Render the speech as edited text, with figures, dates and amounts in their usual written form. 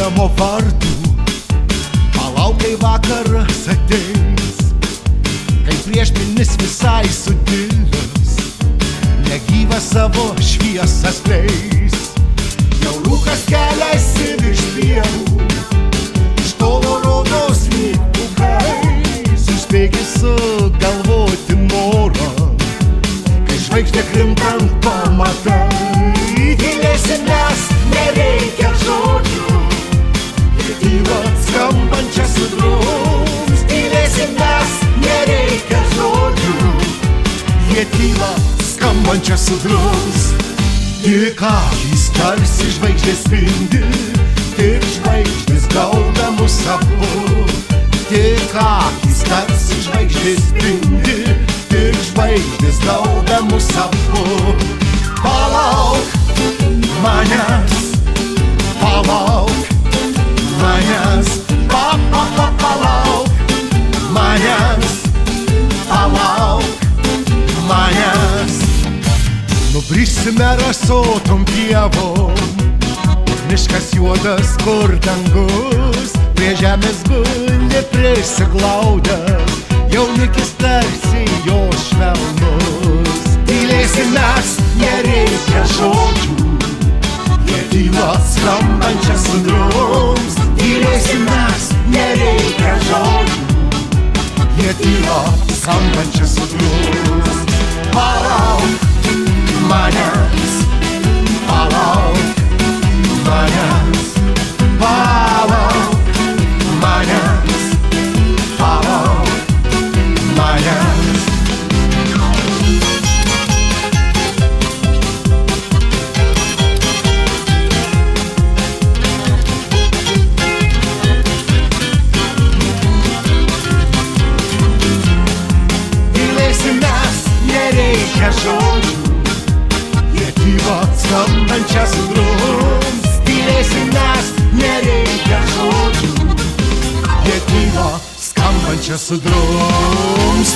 namo vartų. Palauk, kai vakaras ateis, kai priešpinis visai sudilęs, negyvas savo šviesą skleis. Jau rūkas keliasi virš pievų, iš tolo rodos mygtukai. Suspėgi sugalvoti norą, kai žvaigždė krintant pamatai. Tylėsi, nes nereikia žodžių, ir tyla skambančia sudrums. Tylėsi, nes nereikia žodžių, jie tyla skambančia sudrums. Tik akys tarsi žvaigždės spindi, tik žvaigždės gauda mus abu. Tik akys tarsi žvaigždės spindi, tik žvaigždės gauda mus abu. Palauk manęs, palauk manęs, palauk manęs, palauk manęs. Nubrisime rasotom pievom, miškas juodas, kur dangus, prie žemės guli prisiglaudęs, jaunikis tarsi jo švelnus. Tylėsi, nes nereikia žodžių, jie tyla skambančia sudrums. Tylėsi, nes nereikia žodžių, jie tyla skambančia sudrums. Palauk manęs, palauk manęs, palauk manęs, palauk manęs. Tylėsi, nes nereikia žodžių, jie tyla skambančia sudrums. Tylėsi, nes nereikia žodžių, jie tyla skambančia sudrums.